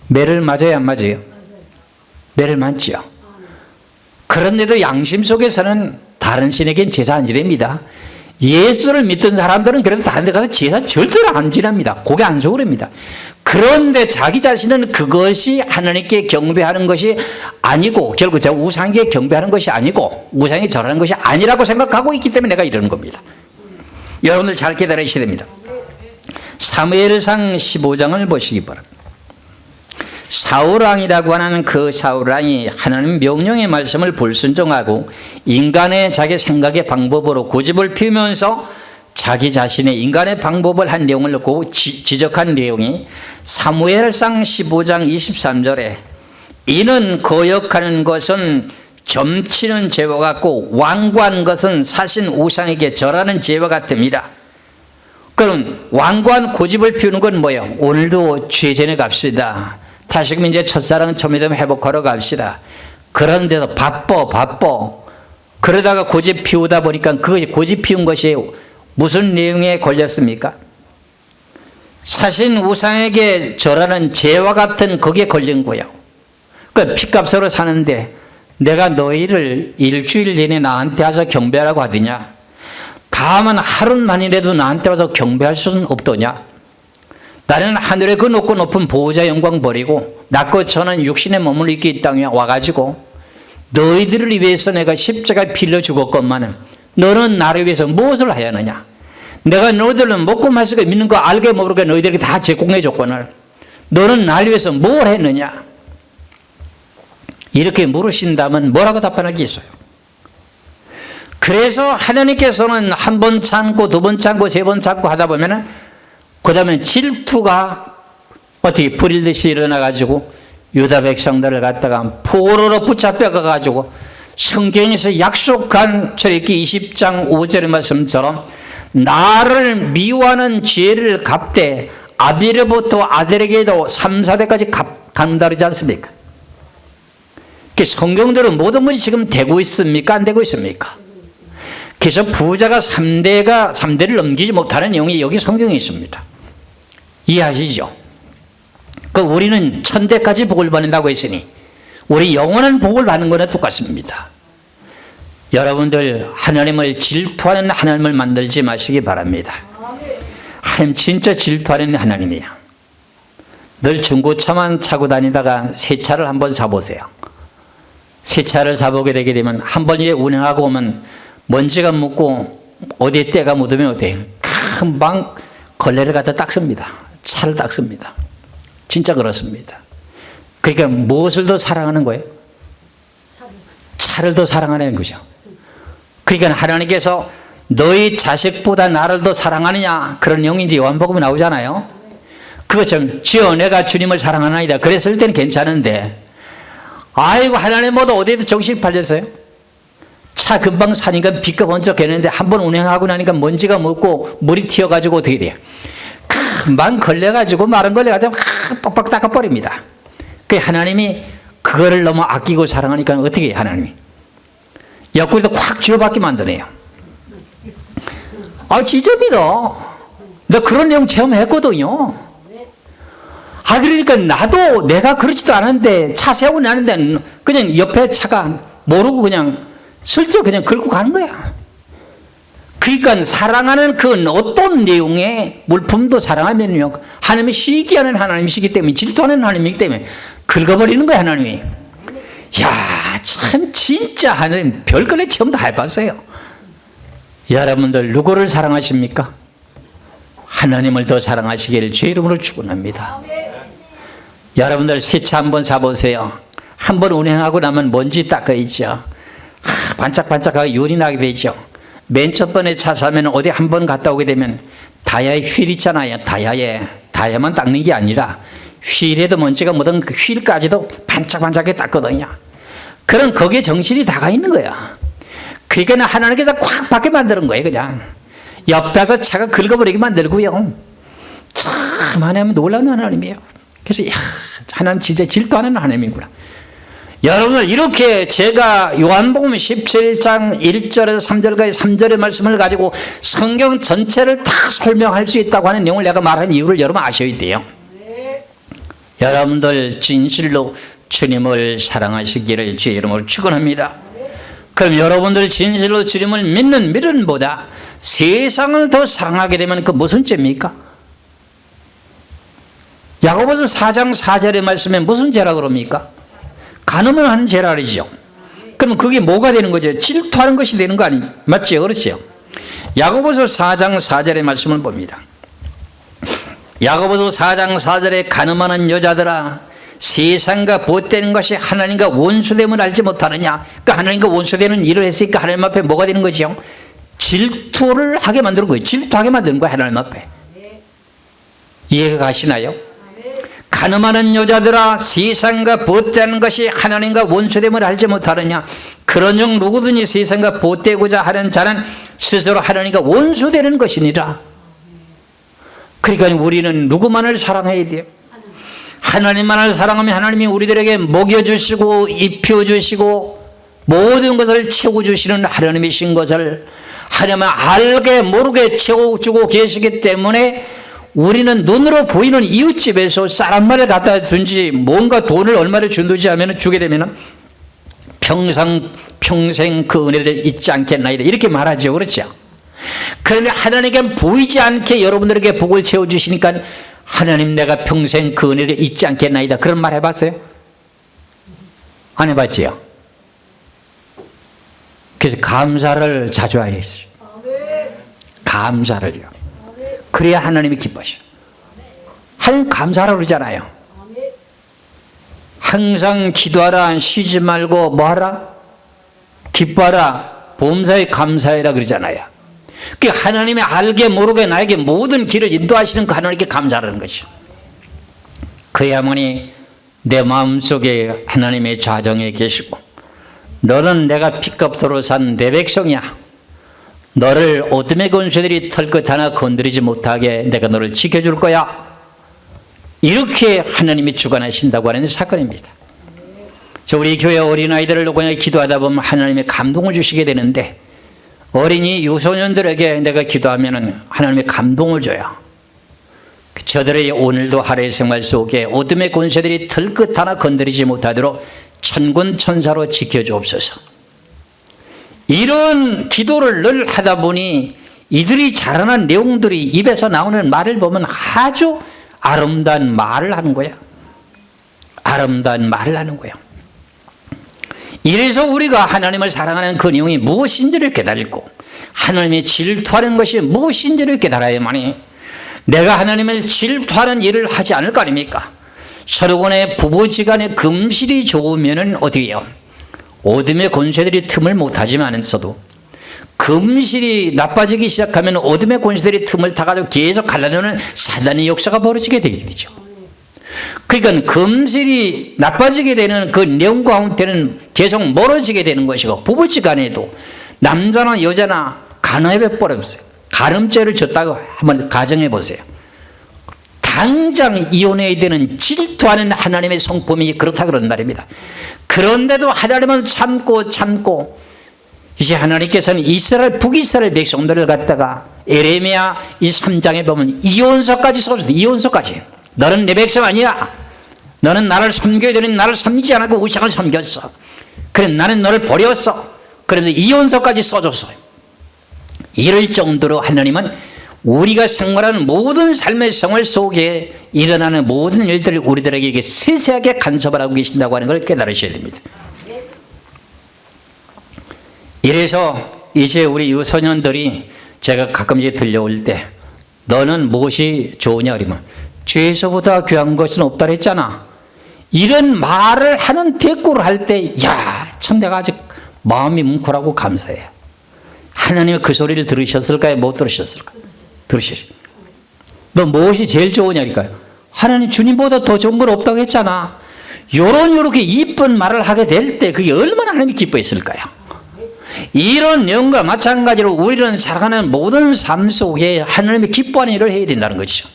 매를 맞아요, 안 맞아요? 매를 맞죠. 그런데도 양심 속에서는 다른 신에겐 제사 안 지냅니다. 예수를 믿던 사람들은 그래도 다른 데 가서 제사 절대로 안 지납니다. 고개 안 숙으랍니다. 그런데 자기 자신은 그것이 하나님께 경배하는 것이 아니고 결국 제가 우상에게 경배하는 것이 아니고 우상에 절하는 것이 아니라고 생각하고 있기 때문에 내가 이러는 겁니다. 여러분들 잘 깨달으셔야 됩니다. 사무엘상 15장을 보시기 바랍니다. 사울왕이라고 하는 그 사울왕이 하나님 명령의 말씀을 불순종하고 인간의 자기 생각의 방법으로 고집을 피우면서 자기 자신의 인간의 방법을 한 내용을 놓고 지적한 내용이 사무엘상 15장 23절에 이는 거역하는 것은 점치는 죄와 같고 완고한 것은 사신 우상에게 절하는 죄와 같습니다. 그럼 완고한 고집을 피우는 건 뭐예요? 오늘도 죄전에 갑시다. 다시금 이제 첫사랑 처음이되면 회복하러 갑시다. 그런데도 바빠. 그러다가 고집 피우다 보니까 그 고집 피운 것이 무슨 내용에 걸렸습니까? 사신 우상에게 절하는 죄와 같은 거기에 걸린 거예요. 그 핏값으로 사는데 내가 너희를 일주일 내내 나한테 와서 경배하라고 하더냐? 다만 하루만이라도 나한테 와서 경배할 수는 없더냐? 나는 하늘의 그 높고 높은 보호자 영광 버리고 낮고 저는 육신의 몸을 입고 이 땅에 와가지고 너희들을 위해서 내가 십자가에 빌려 죽었건만은 너는 나를 위해서 무엇을 하였느냐? 내가 너희들은 먹고 마시고 믿는 거 알게 모르게 너희들에게 다 제공해 줬거늘 너는 나를 위해서 뭘 했느냐? 이렇게 물으신다면 뭐라고 답변하겠어요? 그래서 하나님께서는 한 번 참고 두 번 참고 세 번 참고 하다 보면은 그 다음에 질투가 어떻게 불일듯이 일어나가지고 유다 백성들을 갖다가 포로로 붙잡혀가가지고 성경에서 약속한 출애굽기 20장 5절의 말씀처럼 나를 미워하는 죄를 갚되 아비로부터 아들에게도 3, 4대까지 간다 그러지 않습니까? 성경대로 모든 것이 지금 되고 있습니까? 안 되고 있습니까? 그래서 부자가 3대를 넘기지 못하는 내용이 여기 성경에 있습니다. 이해하시죠? 우리는 천대까지 복을 받는다고 했으니 우리 영원한 복을 받는 거나 똑같습니다. 여러분들 하나님을 질투하는 하나님을 만들지 마시기 바랍니다. 하나님 진짜 질투하는 하나님이야. 늘 중고차만 차고 다니다가 새 차를 한번 사보세요. 새 차를 사보게 되게 되면 한 번 이제 운행하고 오면 먼지가 묻고 어디에 때가 묻으면 어때요? 금방 걸레를 갖다 닦습니다. 차를 닦습니다. 진짜 그렇습니다. 그러니까 무엇을 더 사랑하는 거예요? 차를 더 사랑하는 거죠. 그러니까 하나님께서 너희 자식보다 나를 더 사랑하느냐 그런 내용인지 요한복음에 나오잖아요. 그것처럼 주여 내가 주님을 사랑하나이다 그랬을 때는 괜찮은데 아이고 하나님보다 어디에도 정신 팔렸어요? 차 금방 사니까 비가 번쩍 했는데 한번 운행하고 나니까 먼지가 묻고 물이 튀어가지고 어떻게 돼요? 금방 걸려가지고 마른 걸려가지고 뻑뻑 닦아버립니다. 그 하나님이 그거를 너무 아끼고 사랑하니까 어떻게 해요? 하나님이 옆구리도 콱 쥐어박게 만드네요. 진짜 믿어. 나 그런 내용 체험했거든요. 그러니까 나도 내가 그렇지도 않은데 차 세우고 나는데 그냥 옆에 차가 모르고 그냥 슬쩍 그냥 긁고 가는 거야. 그러니까 사랑하는 그 어떤 내용의 물품도 사랑하면요, 하나님이 시기하는 하나님이시기 때문에, 질투하는 하나님이기 때문에 긁어버리는 거야, 하나님이. 참 진짜 하나님 별걸레 처음 다 해봤어요. 여러분들 누구를 사랑하십니까? 하나님을 더 사랑하시기를 주의 이름으로 축원합니다. 여러분들 새 차 한번 사보세요. 한번 운행하고 나면 먼지 닦아있죠. 반짝반짝하게 윤이 나게 되죠. 맨 첫 번에 차 사면 어디 한번 갔다 오게 되면 다이아에 휠 있잖아요. 다이아만 닦는 게 아니라 휠에도 먼지가 묻은 그 휠까지도 반짝반짝하게 닦거든요. 그럼 거기에 정신이 다가 있는 거야. 그러니까 하나님께서 콱 받게 만드는 거예요. 그냥 옆에서 차가 긁어버리게 만들고요. 참 하나님은 놀라운 하나님이에요. 그래서 하나님 진짜 질투하는 하나님이구나. 여러분들 이렇게 제가 요한복음 17장 1절에서 3절까지 3절의 말씀을 가지고 성경 전체를 다 설명할 수 있다고 하는 내용을 내가 말한 이유를 여러분 아셔야 돼요. 여러분들 진실로 주님을 사랑하시기를 주의 이름으로 축원합니다. 그럼 여러분들 진실로 주님을 믿는 믿음보다 세상을 더 사랑하게 되면 그 무슨 죄입니까? 야고보서 4장 4절의 말씀에 무슨 죄라 그럽니까? 간음을 하는 죄라 그러죠. 그럼 그게 뭐가 되는 거죠? 질투하는 것이 되는 거 아니죠? 맞죠? 그렇죠? 야고보서 4장 4절의 말씀을 봅니다. 야고보서 4장 4절에 간음하는 여자들아 세상과 보태는 것이 하나님과 원수됨을 알지 못하느냐. 그러니까 하나님과 원수되는 일을 했으니까 하나님 앞에 뭐가 되는 거죠? 질투를 하게 만드는 거예요. 질투하게 만드는 거예요. 하나님 앞에. 이해가 가시나요? 간음하는 여자들아 세상과 보태는 것이 하나님과 원수됨을 알지 못하느냐. 그런즉 누구든지 세상과 보태고자 하는 자는 스스로 하나님과 원수되는 것이니라. 그러니까 우리는 누구만을 사랑해야 돼요? 하나님만을 사랑하면 하나님이 우리들에게 먹여주시고 입혀주시고 모든 것을 채워주시는 하나님이신 것을 하나님은 알게 모르게 채워주고 계시기 때문에 우리는 눈으로 보이는 이웃집에서 쌀한마리를 갖다 둔지 뭔가 돈을 얼마를 준다지 하면 주게 되면 평생 그 은혜를 잊지 않겠나이다 이렇게 말하죠. 그렇죠? 그런데 하나님께 보이지 않게 여러분들에게 복을 채워주시니까 하나님 내가 평생 그 은혜를 잊지 않겠나이다 그런 말 해봤어요? 안 해봤지요? 그래서 감사를 자주 해야 했어요. 감사를요. 그래야 하나님이 기뻐하셔. 하나님 감사하라고 그러잖아요. 항상 기도하라, 쉬지 말고 뭐하라? 기뻐하라, 범사에 감사해라 그러잖아요. 그 하나님이 알게 모르게 나에게 모든 길을 인도하시는 그 하나님께 감사하는 것이죠. 그야말이 내 마음속에 하나님의 좌정에 계시고 너는 내가 피값으로 산 내 백성이야. 너를 어둠의 권세들이 털끝 하나 건드리지 못하게 내가 너를 지켜줄 거야. 이렇게 하나님이 주관하신다고 하는 사건입니다. 우리 교회 어린아이들을 놓고 기도하다 보면 하나님의 감동을 주시게 되는데 어린이 유소년들에게 내가 기도하면 하나님의 감동을 줘요. 저들의 오늘도 하루의 생활 속에 어둠의 권세들이 털끝 하나 건드리지 못하도록 천군 천사로 지켜주옵소서. 이런 기도를 늘 하다 보니 이들이 자라난 내용들이 입에서 나오는 말을 보면 아주 아름다운 말을 하는 거야. 아름다운 말을 하는 거야. 이래서 우리가 하나님을 사랑하는 그 내용이 무엇인지를 깨달고 하나님의 질투하는 것이 무엇인지를 깨달아야만이 내가 하나님을 질투하는 일을 하지 않을 거 아닙니까? 서로 간에 부부지간에 금실이 좋으면 어떻게 해요? 어둠의 권세들이 틈을 못하지만서도 금실이 나빠지기 시작하면 어둠의 권세들이 틈을 타가지고 계속 갈라내는 사단의 역사가 벌어지게 되죠. 그러니까 금실이 나빠지게 되는 그 내용 가운데는 계속 멀어지게 되는 것이고, 부부지간에도 남자나 여자나 간음해 버렸어요. 간음죄를 졌다고 한번 가정해 보세요. 당장 이혼해야 되는 질투하는 하나님의 성품이 그렇다 그런 말입니다. 그런데도 하나님은 참고 이제 하나님께서는 북이스라엘 백성들을 갖다가 에레미야 이 3장에 보면 이혼서까지 써줬어요. 이혼서까지. 너는 내 백성 아니야. 너는 나를 섬겨야 되는 나를 섬기지 않고 우상을 섬겼어. 그래 나는 너를 버렸어. 그런데 이혼서까지 써줬어요. 이럴 정도로 하나님은 우리가 생활하는 모든 삶의 생활 속에 일어나는 모든 일들을 우리들에게 세세하게 간섭을 하고 계신다고 하는 걸 깨달으셔야 됩니다. 이래서 이제 우리 유소년들이 제가 가끔씩 들려올 때 너는 무엇이 좋으냐 그러면 죄에서보다 귀한 것은 없다 그랬잖아. 이런 말을 하는 대꾸를 할 때 참 내가 아직 마음이 뭉클하고 감사해요. 하나님의 그 소리를 들으셨을까요? 못 들으셨을까요? 들으셨어요. 너 무엇이 제일 좋으냐니까요. 하나님 주님보다 더 좋은 건 없다고 했잖아. 요렇게 이쁜 말을 하게 될 때 그게 얼마나 하나님이 기뻐했을까요? 이런 내용과 마찬가지로 우리는 살아가는 모든 삶 속에 하나님이 기뻐하는 일을 해야 된다는 것이죠.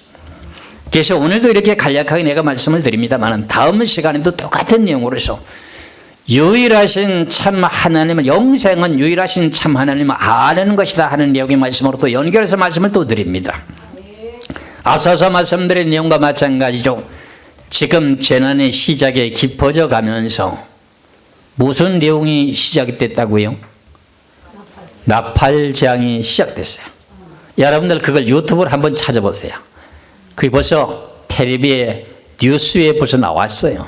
그래서 오늘도 이렇게 간략하게 내가 말씀을 드립니다만 다음 시간에도 똑같은 내용으로서 유일하신 참 하나님은 영생은 유일하신 참 하나님을 아는 것이다 하는 내용의 말씀으로 또 연결해서 말씀을 또 드립니다. 앞서서 말씀드린 내용과 마찬가지로 지금 재난의 시작에 깊어져 가면서 무슨 내용이 시작이 됐다고요? 나팔장이 시작됐어요. 여러분들 그걸 유튜브로 한번 찾아보세요. 그게 벌써 텔레비에 뉴스에 벌써 나왔어요.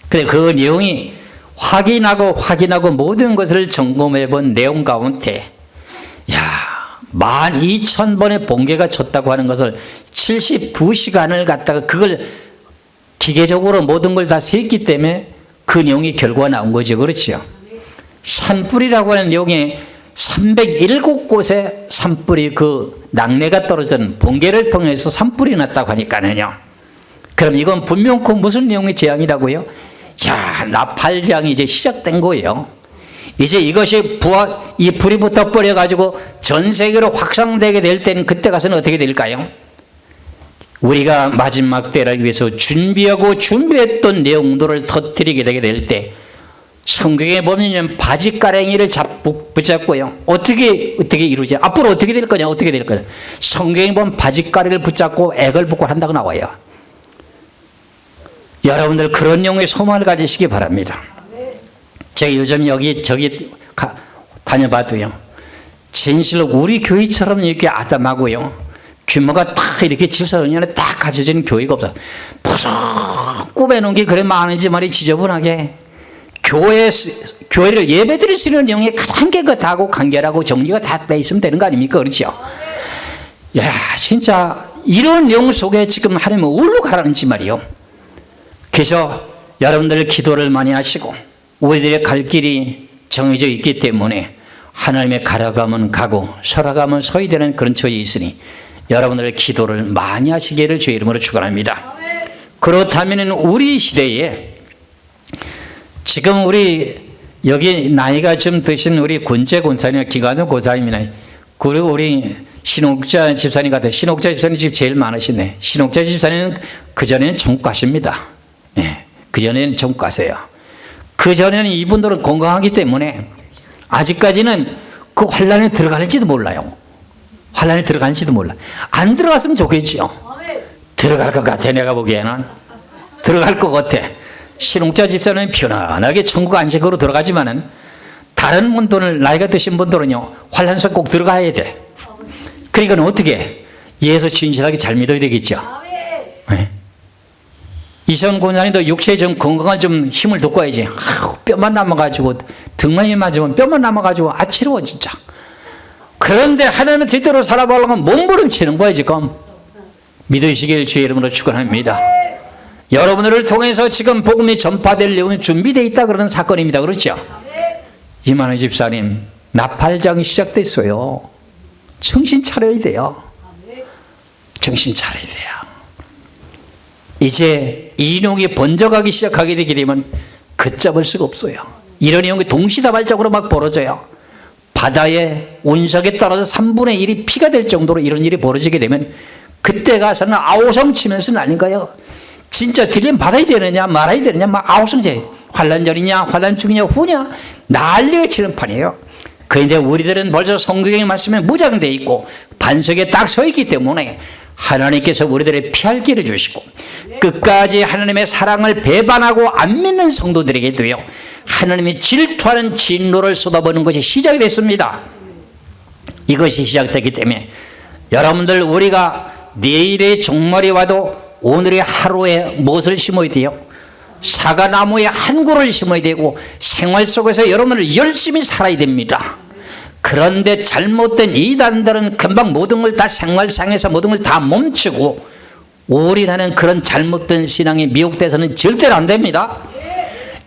그래 그 내용이 확인하고 모든 것을 점검해 본 내용 가운데 12,000번의 번개가 쳤다고 하는 것을 72시간을 갖다가 그걸 기계적으로 모든 걸 다 셌기 때문에 그 내용이 결과가 나온 거죠. 그렇죠? 산불이라고 하는 내용이 307곳에 산불이 그 낙뢰가 떨어진 번개를 통해서 산불이 났다고 하니까는요. 그럼 이건 분명코 무슨 내용의 재앙이라고요? 나팔장이 이제 시작된 거예요. 이제 이것이 이 불이 붙어버려 가지고 전 세계로 확산되게 될 때는 그때 가서는 어떻게 될까요? 우리가 마지막 때를 위해서 준비했던 내용들을 터뜨리게 되게 될 때 성경에 보면 바지가랭이를 붙잡고요. 어떻게 이루지? 앞으로 어떻게 될 거냐? 성경에 보면 바지가랭이를 붙잡고 액을 붙고 한다고 나와요. 여러분들 그런 내용의 소망을 가지시기 바랍니다. 제가 요즘 저기 다녀봐도요. 진실로 우리 교회처럼 이렇게 아담하고요. 규모가 딱 이렇게 질서연연에 딱 갖춰진 교회가 없어. 푸석 꾸며놓은 게 그래 많은지 말이 지저분하게. 교회를 예배드릴 수 있는 내용이 가장 깨끗하고 간결하고 정리가 다 돼 있으면 되는 거 아닙니까? 그렇죠? 진짜 이런 내용 속에 지금 하나님은 어디로 가라는지 말이요. 그래서 여러분들 기도를 많이 하시고 우리들의 갈 길이 정해져 있기 때문에 하나님의 가라가면 가고 서라가면 서야 되는 그런 처지에 있으니 여러분들의 기도를 많이 하시기를 주의 이름으로 축원합니다. 그렇다면 우리 시대에 지금 우리 여기 나이가 좀 드신 우리 권재 권사님, 기관장 권사님이나 그리고 우리 신옥자 집사님 같은 신옥자 집사님 집 제일 많으시네. 신옥자 집사님은 그전에는 전과십니다. 그전에는 전과세요. 그전에는 이분들은 건강하기 때문에 아직까지는 그 환란에 들어갈지도 몰라요. 안 들어갔으면 좋겠지요. 들어갈 것 같아. 내가 보기에는 들어갈 것 같아. 신옥자 집사는 편안하게 천국 안식으로 들어가지만은 다른 분들은 나이가 드신 분들은요 환란 속에 꼭 들어가야 돼. 그러니까 어떻게 예수 진실하게 잘 믿어야 되겠죠. 네. 이선 권사님도 육체에 좀 건강을 좀 힘을 돋고 와야지. 뼈만 남아가지고 등만이 맞으면 뼈만 남아가지고 아치러워 진짜. 그런데 하나님은 제대로 살아보려면 몸부림치는 거야 지금. 믿으시길 주의 이름으로 축원합니다. 여러분들을 통해서 지금 복음이 전파될 내용이 준비되어 있다 그러는 사건입니다. 그렇죠? 이만희 집사님 나팔장이 시작됐어요. 정신 차려야 돼요. 이제 이 내용이 번져가기 시작하게 되게 되면 걷잡을 수가 없어요. 이런 내용이 동시다발적으로 막 벌어져요. 바다의 온석에 따라서 3분의 1이 피가 될 정도로 이런 일이 벌어지게 되면 그때 가서는 아우성 치면서 난린 거예요. 진짜 들리면 받아야 되느냐 말아야 되느냐 막 아우성제 환란전이냐 환란 중이냐 후냐 난리가 치는 판이에요. 그런데 우리들은 벌써 성경의 말씀에 무장되어 있고 반석에 딱 서 있기 때문에 하나님께서 우리들의 피할 길을 주시고 끝까지 하나님의 사랑을 배반하고 안 믿는 성도들에게도요 하나님이 질투하는 진노를 쏟아부는 것이 시작이 됐습니다. 이것이 시작됐기 때문에 여러분들 우리가 내일의 종말이 와도 오늘의 하루에 무엇을 심어야 돼요? 사과나무에 한 그루를 심어야 되고 생활 속에서 여러분들 열심히 살아야 됩니다. 그런데 잘못된 이단들은 금방 모든 걸 다 생활상에서 모든 걸 다 멈추고 올인하는 그런 잘못된 신앙에 미혹돼서는 절대로 안 됩니다.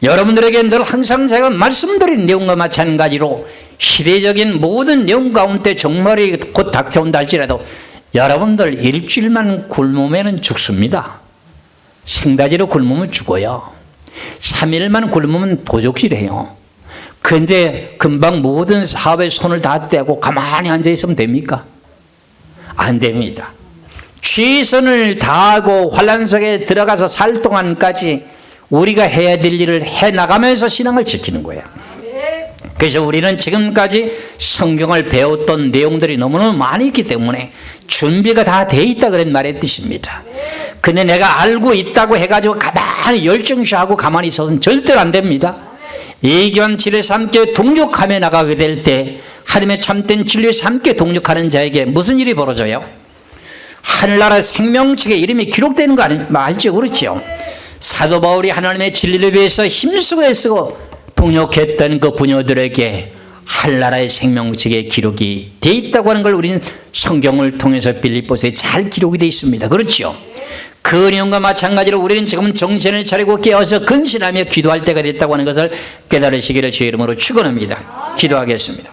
여러분들에게 늘 항상 제가 말씀드린 내용과 마찬가지로 시대적인 모든 내용 가운데 종말이 곧 닥쳐온다 할지라도 여러분들 일주일만 굶으면 죽습니다. 생다지로 굶으면 죽어요. 3일만 굶으면 도적질해요. 그런데 금방 모든 사업에 손을 다 떼고 가만히 앉아 있으면 됩니까? 안 됩니다. 최선을 다하고 환난 속에 들어가서 살 동안까지 우리가 해야 될 일을 해나가면서 신앙을 지키는 거예요. 그래서 우리는 지금까지 성경을 배웠던 내용들이 너무너무 많이 있기 때문에 준비가 다 돼 있다 그런 말의 뜻입니다. 근데 내가 알고 있다고 해가지고 가만히 열정시하고 가만히 있어서는 절대로 안 됩니다. 이견 진리에서 함께 동력하며 나가게 될 때 하나님의 참된 진리에서 함께 동력하는 자에게 무슨 일이 벌어져요? 하늘나라 생명책에 이름이 기록되는 거 알죠? 그렇죠? 사도 바울이 하나님의 진리를 위해서 힘쓰고 애쓰고 동력했던 그 부녀들에게 하늘나라의 생명책에 기록이 돼 있다고 하는 걸 우리는 성경을 통해서 빌립보서에 잘 기록이 돼 있습니다. 그렇죠? 그 내용과 마찬가지로 우리는 지금 정신을 차리고 깨어서 근신하며 기도할 때가 됐다고 하는 것을 깨달으시기를 주의 이름으로 축원합니다. 기도하겠습니다.